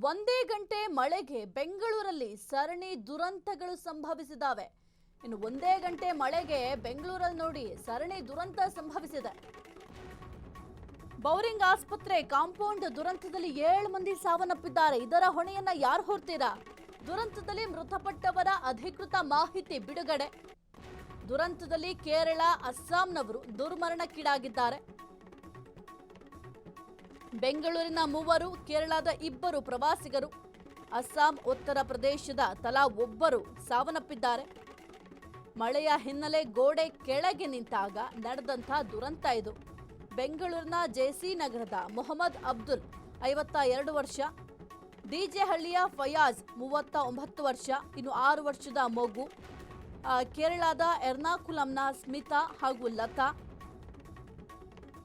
ಒಂದೇ ಗಂಟೆ ಮಳೆಗೆ ಬೆಂಗಳೂರಲ್ಲಿ ಸರಣಿ ದುರಂತಗಳು ಸಂಭವಿಸಿದಾವೆ. ಇನ್ನು ಒಂದೇ ಗಂಟೆ ಮಳೆಗೆ ಬೆಂಗಳೂರಲ್ಲಿ ನೋಡಿ ಸರಣಿ ದುರಂತ ಸಂಭವಿಸಿದೆ. ಬೌರಿಂಗ್ ಆಸ್ಪತ್ರೆ ಕಾಂಪೌಂಡ್ ದುರಂತದಲ್ಲಿ 7 ಮಂದಿ ಸಾವನ್ನಪ್ಪಿದ್ದಾರೆ. ಇದರ ಹೊಣೆಯನ್ನ ಯಾರು ಹೊರ್ತೀರಾ? ದುರಂತದಲ್ಲಿ ಮೃತಪಟ್ಟವರ ಅಧಿಕೃತ ಮಾಹಿತಿ ಬಿಡುಗಡೆ. ದುರಂತದಲ್ಲಿ ಕೇರಳ, ಅಸ್ಸಾಂನವರು ದುರ್ಮರಣಕ್ಕೀಡಾಗಿದ್ದಾರೆ. ಬೆಂಗಳೂರಿನ 3, ಕೇರಳದ 2 ಪ್ರವಾಸಿಗರು, ಅಸ್ಸಾಂ, ಉತ್ತರ ಪ್ರದೇಶದ ತಲಾ 1 ಸಾವನ್ನಪ್ಪಿದ್ದಾರೆ. ಮಳೆಯ ಹಿನ್ನೆಲೆ ಗೋಡೆ ಕೆಳಗೆ ನಿಂತಾಗ ನಡೆದಂಥ ದುರಂತ ಇದು. ಬೆಂಗಳೂರಿನ ಜೆಸಿ ನಗರದ ಮೊಹಮ್ಮದ್ ಅಬ್ದುಲ್ 52 ವರ್ಷ, ಡಿಜೆಹಳ್ಳಿಯ ಫಯಾಜ್ 39 ವರ್ಷ, ಇನ್ನು 6 ವರ್ಷದ ಮಗು, ಕೇರಳದ ಎರ್ನಾಕುಲಂನ ಸ್ಮಿತಾ ಹಾಗೂ ಲತಾ,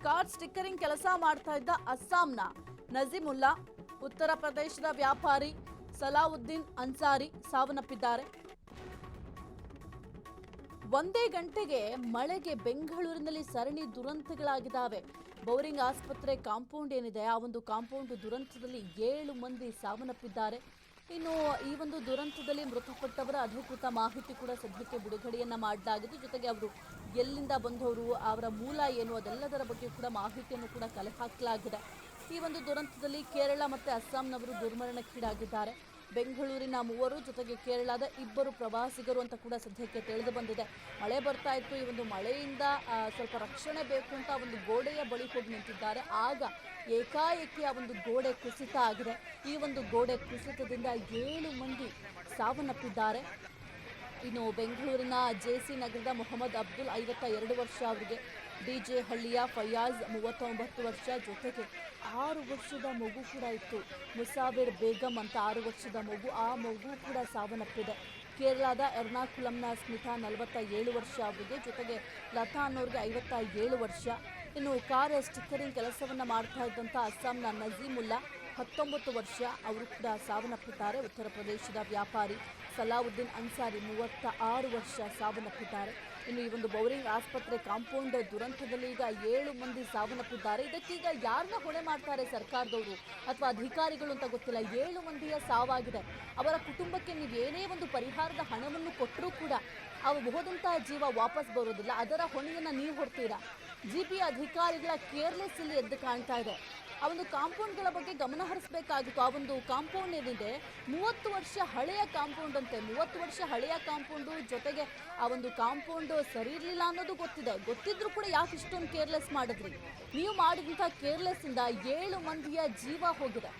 ಕಾರ್ ಸ್ಟಿಕ್ಕರಿಂಗ್ ಕೆಲಸ ಮಾಡ್ತಾ ಇದ್ದ ಅಸ್ಸಾಂನ ನಜೀಮುಲ್ಲಾ, ಉತ್ತರ ಪ್ರದೇಶದ ವ್ಯಾಪಾರಿ ಸಲಾವುದ್ದೀನ್ ಅನ್ಸಾರಿ ಸಾವನ್ನಪ್ಪಿದ್ದಾರೆ. ಒಂದೇ ಗಂಟೆಗೆ ಮಳೆಗೆ ಬೆಂಗಳೂರಿನಲ್ಲಿ ಸರಣಿ ದುರಂತಗಳಾಗಿದ್ದಾವೆ. ಬೌರಿಂಗ್ ಆಸ್ಪತ್ರೆ ಕಾಂಪೌಂಡ್ ಏನಿದೆ, ಆ ಒಂದು ಕಾಂಪೌಂಡ್ ದುರಂತದಲ್ಲಿ 7 ಮಂದಿ ಸಾವನ್ನಪ್ಪಿದ್ದಾರೆ. ಇನ್ನು ಈ ಒಂದು ದುರಂತದಲ್ಲಿ ಮೃತಪಟ್ಟವರ ಅಧಿಕೃತ ಮಾಹಿತಿ ಕೂಡ ಸದ್ಯಕ್ಕೆ ಬಿಡುಗಡೆಯನ್ನ ಮಾಡಲಾಗಿದೆ. ಜೊತೆಗೆ ಅವರು ಎಲ್ಲಿಂದ ಬಂದವರು, ಅವರ ಮೂಲ ಏನು, ಅದೆಲ್ಲದರ ಬಗ್ಗೆ ಕೂಡ ಮಾಹಿತಿಯನ್ನು ಕೂಡ ಕಲೆ ಹಾಕಲಾಗಿದೆ. ಈ ಒಂದು ದುರಂತದಲ್ಲಿ ಕೇರಳ ಮತ್ತು ಅಸ್ಸಾಂನವರು ದುರ್ಮರಣಕ್ಕೀಡಾಗಿದ್ದಾರೆ. ಬೆಂಗಳೂರಿನ 3 ಜೊತೆಗೆ ಕೇರಳದ 2 ಪ್ರವಾಸಿಗರು ಅಂತ ಕೂಡ ಸದ್ಯಕ್ಕೆ ತಿಳಿದು ಬಂದಿದೆ. ಮಳೆ ಬರ್ತಾ ಇತ್ತು, ಈ ಒಂದು ಮಳೆಯಿಂದ ಸ್ವಲ್ಪ ರಕ್ಷಣೆ ಬೇಕು ಅಂತ ಒಂದು ಗೋಡೆಯ ಬಳಿ ಹೋಗಿ ನಿಂತಿದ್ದಾರೆ. ಆಗ ಏಕಾಏಕಿ ಆ ಒಂದು ಗೋಡೆ ಕುಸಿತ ಆಗಿದೆ. ಈ ಒಂದು ಗೋಡೆ ಕುಸಿತದಿಂದ 7 ಮಂದಿ ಸಾವನ್ನಪ್ಪಿದ್ದಾರೆ. ಇನ್ನು ಬೆಂಗಳೂರಿನ ಜೆಸಿ ನಗರದ ಮೊಹಮ್ಮದ್ ಅಬ್ದುಲ್ 52 ವರ್ಷ, ಅವರಿಗೆ ಡಿಜೆ ಹಳ್ಳಿಯ ಫಯಾಜ್ 39 ವರ್ಷ, ಜೊತೆಗೆ 6 ವರ್ಷದ ಮಗು ಕೂಡ ಇತ್ತು. ಮುಸಾವಿರ್ ಬೇಗಂ ಅಂತ 6 ವರ್ಷದ ಮಗು, ಆ ಮಗು ಕೂಡ ಸಾವನ್ನಪ್ಪಿದೆ. ಕೇರಳದ ಎರ್ನಾಕುಲಂನ ಸ್ಮಿತಾ 47 ವರ್ಷ ಅವರಿಗೆ, ಜೊತೆಗೆ ಲತಾ ಅನ್ನೋರಿಗೆ 57 ವರ್ಷ. ಇನ್ನು ಕಾರ್ ಸ್ಟಿಕ್ಕರಿಂಗ್ ಕೆಲಸವನ್ನು ಮಾಡ್ತಾ ಇದ್ದಂಥ ಅಸ್ಸಾಂನ ನಜೀಮುಲ್ಲಾ 19 ವರ್ಷ, ಅವರು ಕೂಡ ಸಾವನ್ನಪ್ಪಿದ್ದಾರೆ. ಉತ್ತರ ಪ್ರದೇಶದ ವ್ಯಾಪಾರಿ ಸಲಾವುದ್ದೀನ್ ಅನ್ಸಾರಿ 36 ವರ್ಷ ಸಾವನ್ನಪ್ಪಿದ್ದಾರೆ. ಇನ್ನು ಈ ಒಂದು ಬೌರಿಂಗ್ ಆಸ್ಪತ್ರೆ ಕಾಂಪೌಂಡ್ ದುರಂತದಲ್ಲಿ ಈಗ 7 ಮಂದಿ ಸಾವನ್ನಪ್ಪಿದ್ದಾರೆ. ಇದಕ್ಕೀಗ ಯಾರನ್ನ ಹೊಣೆ ಮಾಡ್ತಾರೆ ಸರ್ಕಾರದವರು ಅಥವಾ ಅಧಿಕಾರಿಗಳು ಅಂತ ಗೊತ್ತಿಲ್ಲ. 7 ಮಂದಿಯ ಸಾವಾಗಿದೆ. ಅವರ ಕುಟುಂಬಕ್ಕೆ ನೀವು ಏನೇ ಒಂದು ಪರಿಹಾರದ ಹಣವನ್ನು ಕೊಟ್ಟರೂ ಕೂಡ ಹೋದಂತಹ ಜೀವ ವಾಪಸ್ ಬರೋದಿಲ್ಲ. ಅದರ ಹೊಣೆಯನ್ನು ನೀವು ಹೊರ್ತೀರಾ? ಜಿಪಿ ಅಧಿಕಾರಿಗಳ ಕೇರ್ಲೆಸ್ ಇಲ್ಲಿ ಎದ್ದು ಕಾಣ್ತಾ ಇದೆ. ಆ ಒಂದು ಕಾಂಪೌಂಡ್ಗಳ ಬಗ್ಗೆ ಗಮನ ಹರಿಸಬೇಕಾಗಿತ್ತು. ಆ ಒಂದು ಕಾಂಪೌಂಡ್ ಏನಿದೆ 30 ವರ್ಷ ಹಳೆಯ ಕಾಂಪೌಂಡ್ ಅಂತೆ. 30 ವರ್ಷ ಹಳೆಯ ಕಾಂಪೌಂಡು, ಜೊತೆಗೆ ಆ ಒಂದು ಕಾಂಪೌಂಡ್ ಸರಿ ಇರಲಿಲ್ಲ ಅನ್ನೋದು ಗೊತ್ತಿದ್ರು ಕೂಡ ಯಾಕೆ ಇಷ್ಟೊಂದು ಕೇರ್ಲೆಸ್ ಮಾಡಿದ್ರಿ? ನೀವು ಮಾಡಿದಂಥ ಕೇರ್ಲೆಸ್ ಇಂದ 7 ಮಂದಿಯ ಜೀವ ಹೋಗಿದೆ.